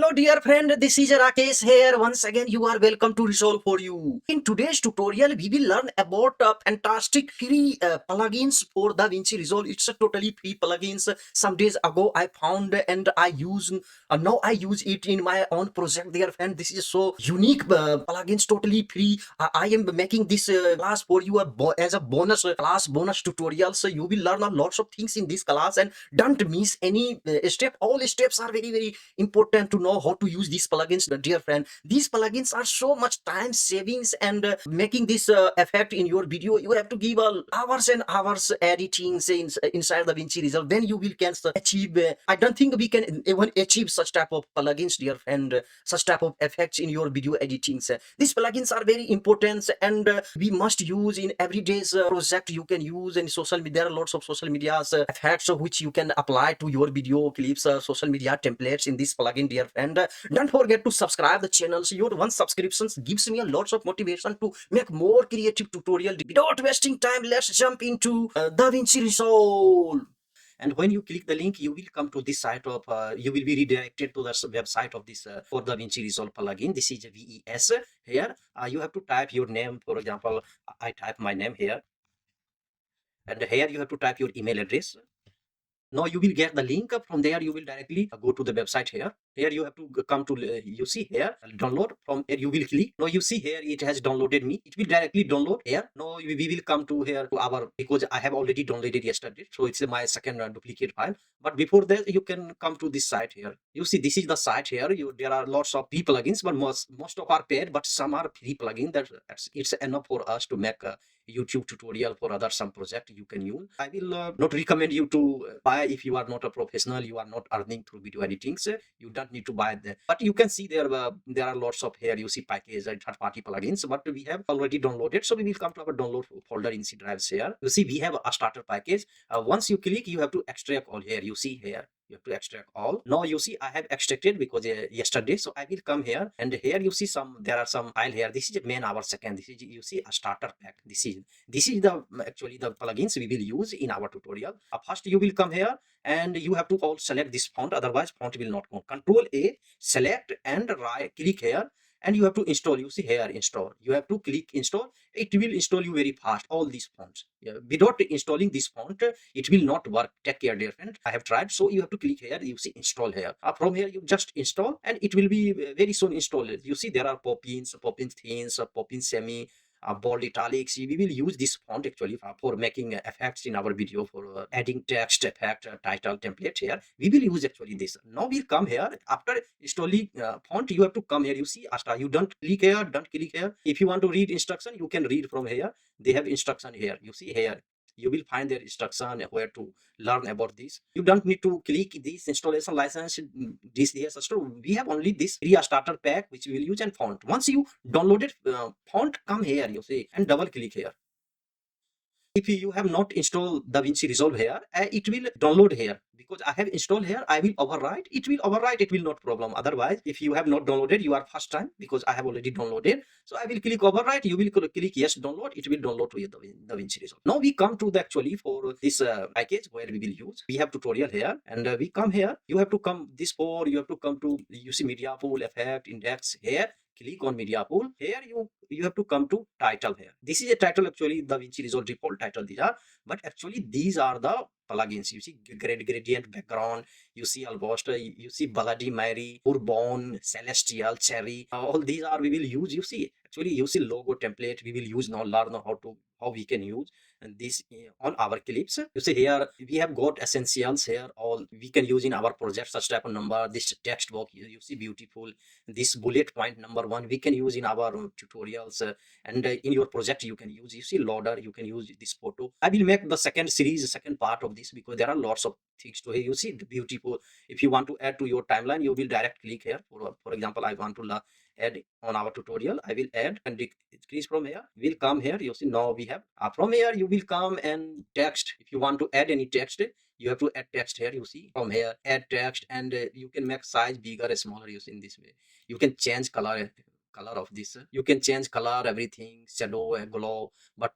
Hello dear friend, this is Rakesh here. Once again, you are welcome to Resolve for you. In today's tutorial, we will learn about fantastic free plugins for DaVinci Resolve. It's a totally free plugins. Some days ago, I found and I use. Now I use it in my own project, dear friend. This is so unique plugins, totally free. I am making this class for you as a bonus class, bonus tutorial. So you will learn a lots of things in this class and don't miss any step. All steps are very important to know how to use these plugins, dear friend. These plugins are so much time savings and making this effect in your video. You have to give hours and hours editing inside the DaVinci Resolve. Then you will can achieve. I don't think we can even achieve such type of plugins, dear friend. Such type of effects in your video editing. These plugins are very important and we must use in everyday's project. You can use in social media. There are lots of social media effects which you can apply to your video clips, social media templates in this plugin, dear friend. Don't forget to subscribe the channel. So your one subscriptions gives me a lots of motivation to make more creative tutorial. Without wasting time, let's jump into DaVinci Resolve. And when you click the link, you will come to this site of you will be redirected to the website of this for DaVinci Resolve plugin. This is a VES. Here you have to type your name. For example, I type my name here, and here you have to type your email address. Now you will get the link. From there you will directly go to the website. Here you have to come to you see here download. From here you will click. Now you see here it has downloaded me. It will directly download here. Now we will come to here to our, because I have already downloaded yesterday, so it's my second duplicate file. But before that, you can come to this site here. You see this is the site here. There are lots of free plugins, but most of are paid, but some are free plugin. It's enough for us to make a YouTube tutorial for other some project you can use. I will not recommend you to buy if you are not a professional, you are not earning through video editing. So you don't need to buy that. But you can see there are lots of here. You see package and third party plugins, but we have already downloaded. So we will come to our download folder in C drives here. You see we have a starter package. Once you click, you have to extract all here. You see here. You have to extract all. Now you see I have extracted because yesterday. So I will come here, and here you see there are some file here. This is the main our second. This is, you see, a starter pack. This is the actually the plugins we will use in our tutorial. First you will come here and you have to all select this font, otherwise font will not come. Control A, select and right click here, and you have to install. You see here install. You have to click install. It will install you very fast all these fonts. Without installing this font, it will not work. Take care, dear friend. I have tried. So you have to click here. You see install here. From here you just install, and it will be very soon installed. You see there are pop-ins themes, pop-in semi, bold italics. We will use this font actually for making effects in our video, for adding text effect, title template. Here we will use actually this. Now we'll come here. After installing font, you have to come here. You see after you don't click here. If you want to read instruction, you can read from here. They have instruction here. You see here you will find their instruction where to learn about this. You don't need to click this installation license, this here. So we have only this free starter pack which we will use, and font. Once you downloaded font, come here, you see, and double click here. If you have not installed DaVinci Resolve here, it will download here. Because I have installed here, I will overwrite. It will overwrite. It will not problem. Otherwise, if you have not downloaded, you are first time, because I have already downloaded. So I will click overwrite. You will click yes download. It will download to your DaVinci Resolve. Now we come to the actually for this package where we will use. We have tutorial here, and we come here. You have to come this for. You have to come to, you see, media pool, effect, index here. Click on media pool. Here you have to come to title here. This is a title actually, DaVinci Resolve default title these are, but actually these are the plugins. You see gradient background, you see alboster, you see Bloody Mary, Bourbon, Celestial, Cherry. All these are we will use. You see actually you see logo template we will use. Now learn how we can use and this on our clips. You see here we have got essentials here, all we can use in our project. Such type of number, this text box, you see beautiful, this bullet point number 1 we can use in our tutorials, and in your project you can use. You see loader, you can use this photo. I will make the second series, second part of this, because there are lots of things to here. You see the beautiful. If you want to add to your timeline, you will direct click here. For example, I want to add on our tutorial. I will add and decrease from here. We'll come here. You see now we have from here you will come and text. If you want to add any text, you have to add text here. You see from here add text, and you can make size bigger or smaller. You see in this way. You can change color color of this. You can change color, everything, shadow and glow, but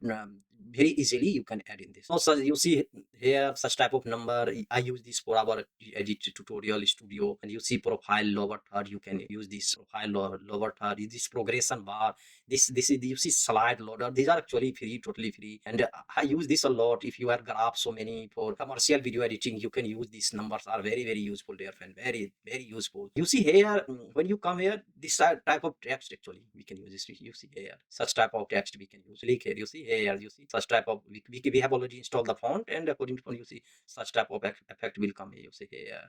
very easily you can add in this. Also, you see here such type of number. I use this for our edit tutorial studio, and you see profile lower third. You can use this profile lower third. This progression bar. This is, you see slide loader. These are actually free, totally free, and I use this a lot. If you have graphs, so many for commercial video editing, you can use these numbers. Are very useful, dear friend. Very useful. You see here, when you come here, this type of text actually we can use this. You see here such type of text we can use. Click here. You see here. You see such type of we have already installed the font, and according to font, you see such type of effect will come here. You see here.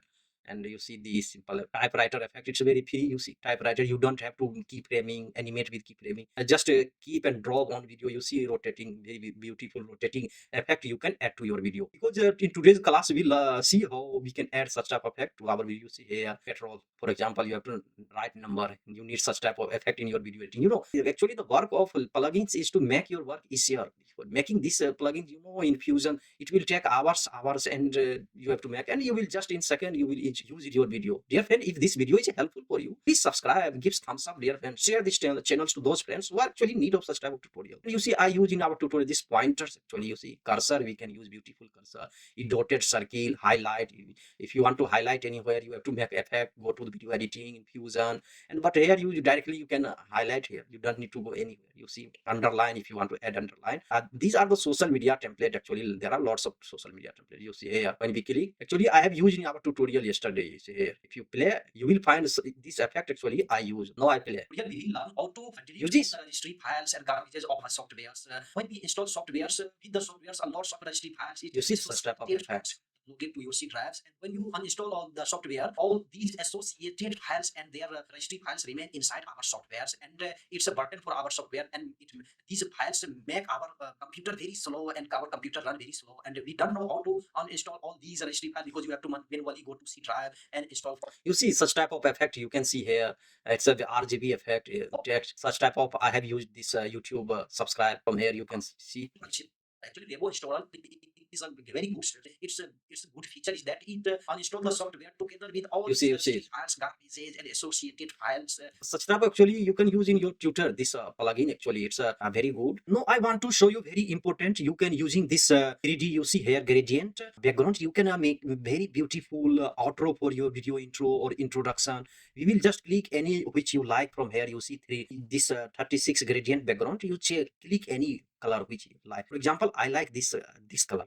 And you see the simple typewriter effect. It's very free. You see typewriter, you don't have to keep framing, animate with keep framing. Just keep and drop on video. You see rotating, very beautiful rotating effect you can add to your video. Because in today's class we'll see how we can add such type of effect to our video. You see here petrol, for example, you have to write number, you need such type of effect in your video editing. Actually the work of plugins is to make your work easier. For making this plugin, in Fusion it will take hours, and you have to make, and you will just in second you will use your video. Dear friend, if this video is helpful for you, please subscribe, give thumbs up, dear friend. Share this channels to those friends who are actually in need of such type of tutorial. You see, I use in our tutorial this pointers. Actually, you see cursor, we can use beautiful cursor, a dotted circle, highlight. If you want to highlight anywhere, you have to make effect, go to the video editing in Fusion, and but here you directly you can highlight here. You don't need to go anywhere. You see underline, if you want to add underline. These are the social media template. Actually, there are lots of social media template. You see here when we click. Actually, I have used in our tutorial yesterday. You see here. If you play, you will find this effect. Actually, I use. Now I play. Here we will learn how to use this registry files and garbages of our softwares. When we install softwares, with the softwares, a lot of registry files. You see such type of effects. Look into your C drives, and when you uninstall all the software, all these associated files and their registry files remain inside our softwares, and it's a burden for our software, and these files make our computer very slow, and our computer run very slow, and we don't know how to uninstall all these registry files because you have to manually go to C drive and install. You see such type of effect you can see here. It's a RGB effect, text, such type of. I have used this YouTube subscribe. From here you can see. Actually, Revo installer is a very good. It's a good feature is that it uninstall the software together with all files, garbages, and associated files. Such type actually you can use in your tutor. This plugin actually it's very good. Now I want to show you very important. You can using this 3D. You see here gradient background. You can make very beautiful outro for your video intro or introduction. We will just click any which you like from here. You see this 36 gradient background. You click any color which you like. For example, I like this color.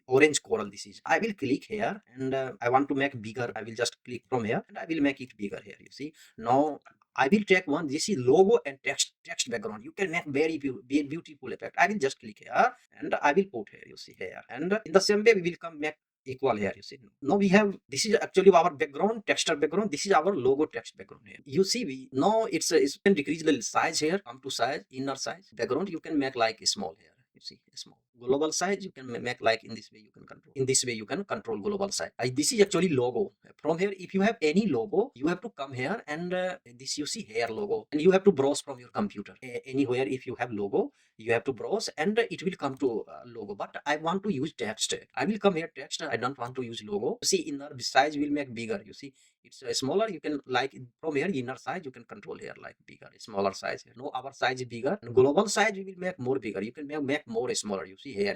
Orange coral. This is. I will click here, and I want to make bigger. I will just click from here, and I will make it bigger here. You see now. I will take one. This is logo and text background. You can make very beautiful effect. I will just click here, and I will put here. You see here, and in the same way we will come make equal here. You see now we have, this is actually our background, texture background. This is our logo text background here. You see we now it's you can decrease the size here, come to size, inner size background you can make like small here. You see small global size you can make like in this way. You can control in this way. You can control global size. This is actually logo. From here, if you have any logo, you have to come here, and this you see here logo, and you have to browse from your computer anywhere. If you have logo, you have to browse, and it will come to logo. But I want to use text. I will come here text. I don't want to use logo. See inner size will make bigger. You see it's smaller. You can like from here inner size you can control here like bigger, smaller size here. No, our size is bigger, and global size we will make more bigger. You can make more smaller. You see here.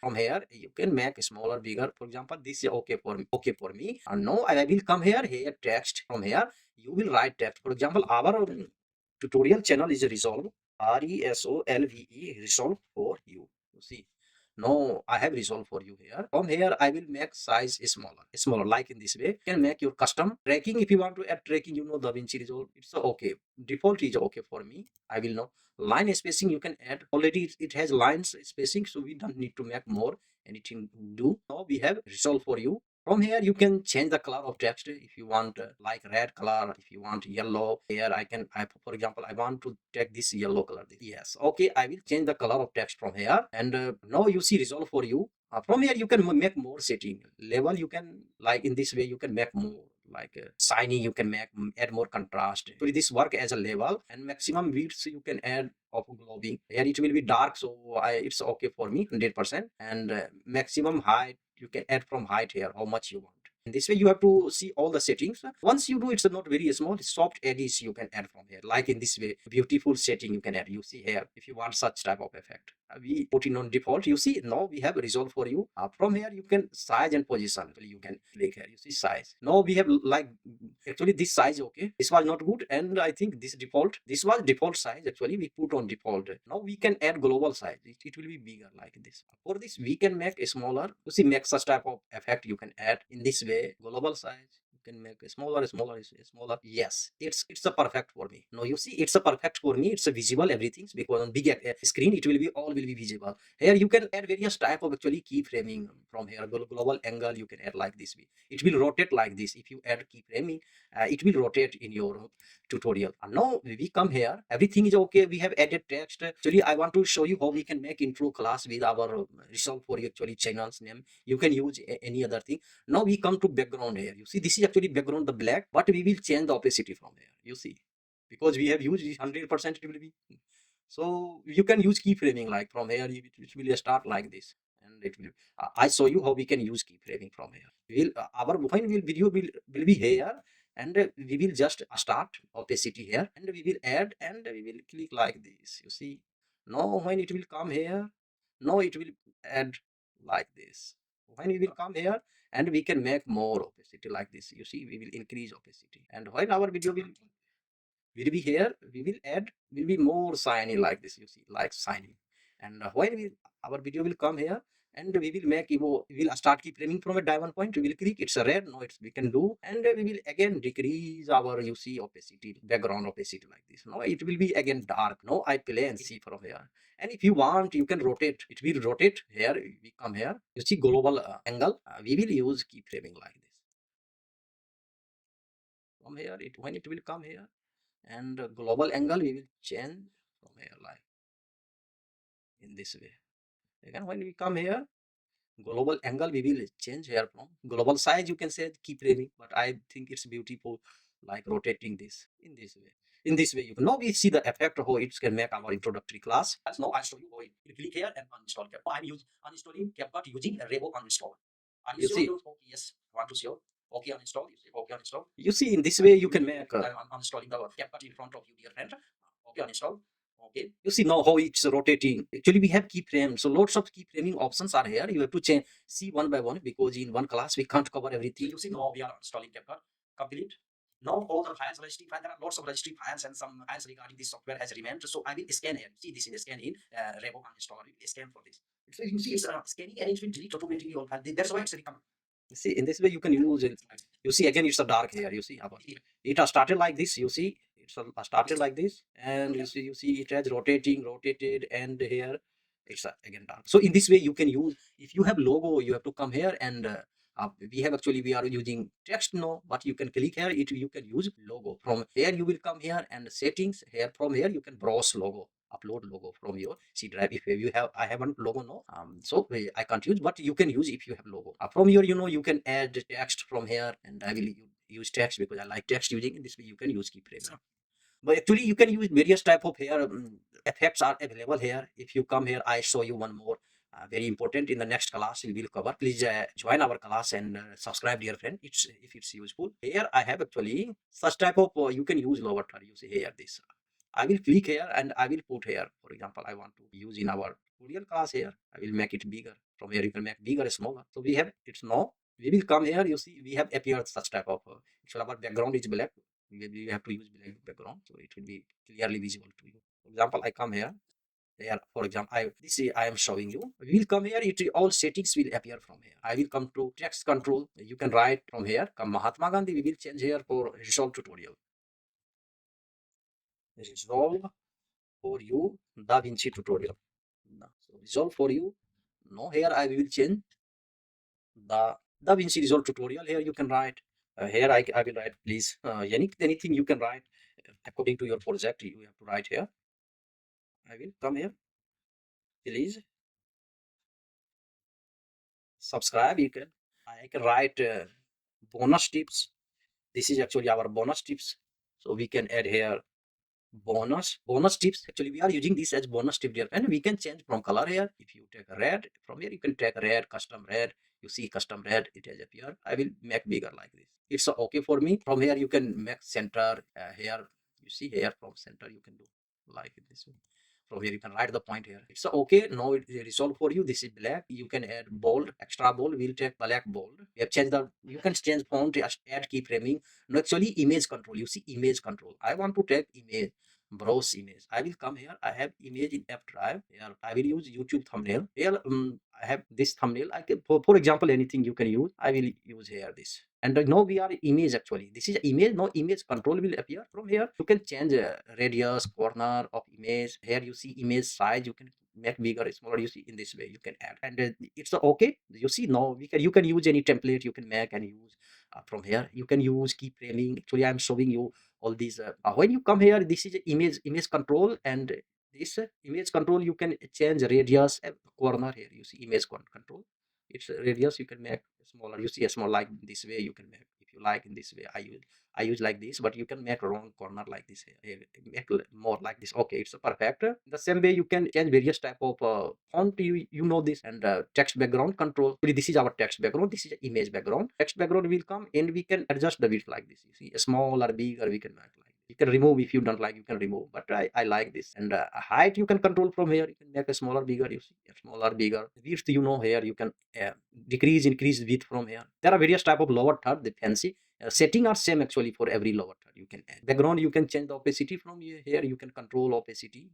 From here you can make smaller, bigger. For example, this is okay for me. Okay for me. And now I will come here text. From here you will write text. For example, our tutorial channel is Resolve, Resolve, Resolve for you. You see no, I have Resolve for you here. From here I will make size smaller like in this way. You can make your custom tracking. If you want to add tracking, DaVinci Resolve, it's okay. Default is okay for me. I will know. Line spacing you can add. Already it has lines spacing, so we don't need to make more anything do. Now we have Resolve for you. From here you can change the color of text if you want like red color. If you want yellow, here for example, I want to take this yellow color. Yes, okay, I will change the color of text from here, and now you see Resolve for you. From here you can make more setting level. You can like in this way you can make more like shiny. You can make add more contrast. So this work as a level, and maximum width you can add of glowing. Here it will be dark, so it's okay for me 100%. And maximum height you can add from height here how much you want. In this way, you have to see all the settings. Once you do, it's not very small. Soft edges you can add from here. Like in this way, beautiful setting you can add. You see here, if you want such type of effect. We put in on default. You see, now we have resolve for you. From here, you can size and position. You can click here. You see size. Now we have like actually this size. Okay, this was not good, and I think this default. This was default size. Actually, we put on default. Now we can add global size. It will be bigger like this. For this, we can make a smaller. You see, make such type of effect you can add in this way. Global size. You can make a smaller, smaller, smaller. Yes, it's a perfect for me. Now you see, it's a perfect for me. It's a visible everything because on big screen it will be all will be visible. Here you can add various type of actually keyframing from here. Global angle you can add like this way. It will rotate like this. If you add keyframing, it will rotate in your tutorial. And now we come here, everything is okay. We have added text. Actually, I want to show you how we can make intro class with our Resolve for you actually channel's name. You can use any other thing. Now we come to background here. You see, this is actually background the black, but we will change the opacity from here. You see, because we have used 100%, it will be. So you can use keyframing like from here. It will start like this, and it will. I show you how we can use keyframing from here. We will our when will video will be here, and we will just start opacity here, and we will add, and we will click like this. You see, now when it will come here, now it will add like this. When we will come here, and we can make more opacity like this. You see, we will increase opacity, and when our video will be here, we will add, will be more shiny like this. You see, like shiny. And when we our video will come here, and we will make we will start keyframing from a diamond point. We will click, it's a red. No, it's we can do, and we will again decrease our, you see, opacity, background opacity like this. Now it will be again dark. Now I play and see from here. And if you want, you can rotate. It will rotate here. We come here. You see global angle. We will use keyframing like this. From here, it when it will come here, and global angle we will change from here like in this way. Again, when we come here, global angle we will change here from global size. You can say keep framing, but I think it's beautiful like rotating this in this way. In this way, you can now we see the effect of how it can make our introductory class. As now I show you how it. You click here and uninstall CapCut. I'm uninstalling CapCut using a Revo uninstall. Are you see? Okay, yes, I want to show. Okay, uninstall. You say okay, uninstall. You see, in this way you can make. I'm uninstalling the CapCut in front of you, dear friend. Okay, uninstall. Okay, you see now how it's rotating. Actually, we have keyframe, so lots of keyframing options are here. You have to change, see one by one, because in one class we can't cover everything. You see now we are installing CapCut. Complete. Now all the files, registry files, there are lots of registry files and some files regarding this software has remained. So I will scan here. See this in scan in Revo uninstall. I will scan for this. So you see it's scanning and it will delete automatically all files. That's why it's recommended. You see, in this way you can use it. You see again it's a dark here. You see it has started like this. You see it's started like this, and you see it has rotated, and here it's again dark. So in this way you can use, if you have logo, you have to come here, and we have actually we are using text now, but you can click here, it you can use logo. From here you will come here and settings here. From here you can browse logo, upload logo from your C drive. If you have, I haven't logo now, so I can't use, but you can use if you have logo. From here, you can add text from here, and I will use text because I like text using. In this way you can use keyframe. But actually you can use various type of here, effects are available here. If you come here, I show you one more very important. In the next class we will cover. Please join our class and subscribe, dear friend. It's if it's useful. Here I have actually such type of you can use lower third. You see here this. I will click here and I will put here. For example, I want to use in our tutorial class here. I will make it bigger. From here you can make bigger, smaller. So we have it's now. We will come here. You see we have appeared such type of. Actually our background is black. We have to use black background, so it will be clearly visible to you. For example, I come here. Here, for example, I am showing you. We will come here. All settings will appear from here. I will come to text control. You can write from here. Come Mahatma Gandhi. We will change here for Resolve tutorial. Resolve for you, DaVinci tutorial. So Resolve for you. No, here I will change the DaVinci Resolve tutorial. Here you can write. Here I will write, please. Anything you can write according to your project. You have to write here. I will come here. Please subscribe. You can. I can write bonus tips. This is actually our bonus tips. So we can add here bonus tips. Actually, we are using this as bonus tip here, and we can change from color here. If you take a red from here, you can take red, custom red. You see custom red, it has appeared. I will make bigger like this. It's okay for me. From here you can make center here. You see here from center you can do like this way. From here you can write the point here. It's okay. Now it is resolved for you. This is black. You can add bold, extra bold. We'll take black bold. We have changed the, you can change font, add keyframing. No, actually image control. You see image control. I want to take image, browse image. I will come here. I have image in F drive. Here I will use YouTube thumbnail. Here I have this thumbnail. I can, for example, anything you can use. I will use here this. And now we are image actually. This is image. Now image control will appear. From here you can change radius, corner of image. Here you see image size. You can make bigger, smaller. You see in this way you can add, and it's okay. You see now you can use any template you can make and use. From here you can use keyframing. Actually I'm showing you all these. When you come here, this is image control, and this image control you can change radius, corner. Here you see image control. It's radius you can make smaller. You see a small like this way you can make. If you like in this way, I use like this, but you can make round corner like this here. Make more like this. Okay, it's perfect. The same way you can change various type of font. You know this, and text background control. This is our text background. This is image background. Text background will come, and we can adjust the width like this. You see, a small or big, or we can make like. You can remove if you don't like. You can remove, but I like this. And height you can control from here. You can make a smaller, bigger. You see, a smaller, bigger. Width here you can decrease, increase width from here. There are various type of lower third. The fancy setting are same actually for every lower third. You can add background. You can change the opacity from here. You can control opacity.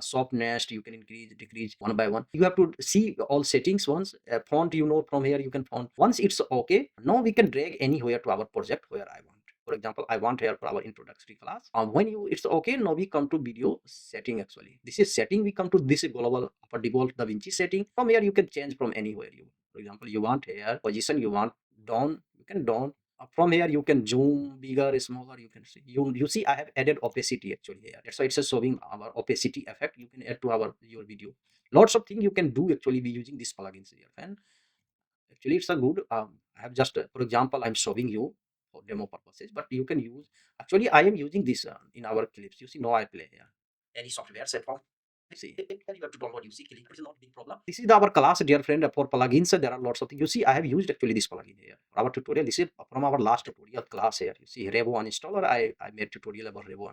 Softness you can increase, decrease one by one. You have to see all settings once. Font from here you can font. Once it's okay, now we can drag anywhere to our project where I want. For example, I want here for our introductory class. When it's okay, now we come to video setting. Actually this is setting. We come to this global for default DaVinci setting. From here you can change from anywhere you want. For example, you want here position, you want down, you can down. From here you can zoom bigger, smaller. You can see, you see I have added opacity actually here. That's why it's showing our opacity effect. You can add to your video. Lots of things you can do actually be using these plugins here. And actually it's a good I have just for example I'm showing you for demo purposes, but you can use. Actually I am using this in our clips. You see, no I play here any software set from. See, you have to download. You see, click is not big problem. This is our class, dear friend. For plugins, there are lots of things. You see, I have used actually this plugin here for our tutorial. This is from our last tutorial class here. You see, Revo uninstaller. I made tutorial about Revo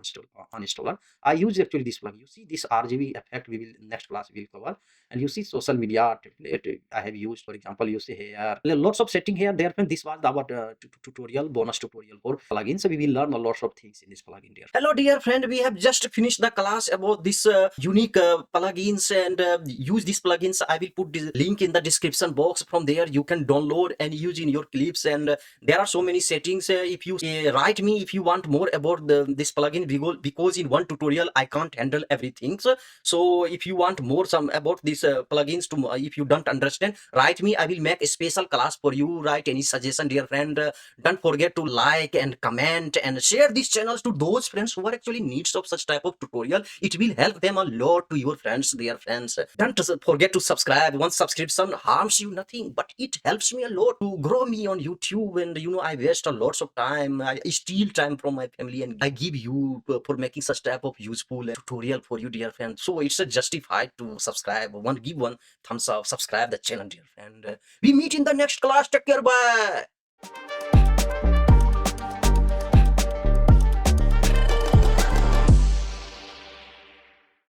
uninstaller. I use actually this plugin. You see, this RGB effect we will next class will cover. And you see, social media template I have used. For example, you see here lots of setting here. Dear friend, this was our tutorial, bonus tutorial for plugins. So we will learn a lot of things in this plugin, dear. Hello, dear friend. We have just finished the class about this unique plugins, and use these plugins. I will put the link in the description box. From there you can download and use in your clips, and there are so many settings. If you write me if you want more about this plugin, because in one tutorial I can't handle everything. So if you want more some about these plugins to if you don't understand, write me. I will make a special class for you. Write any suggestion, dear friend. Don't forget to like and comment and share these channels to those friends who are actually needs of such type of tutorial. It will help them a lot to your friends, dear friends. Don't forget to subscribe. One subscription harms you nothing, but it helps me a lot to grow me on YouTube. And I waste a lots of time. I steal time from my family, and I give you for making such type of useful tutorial for you, dear friend. So it's justified to subscribe. Give one thumbs up, subscribe the channel, dear friend. We meet in the next class. Take care. Bye.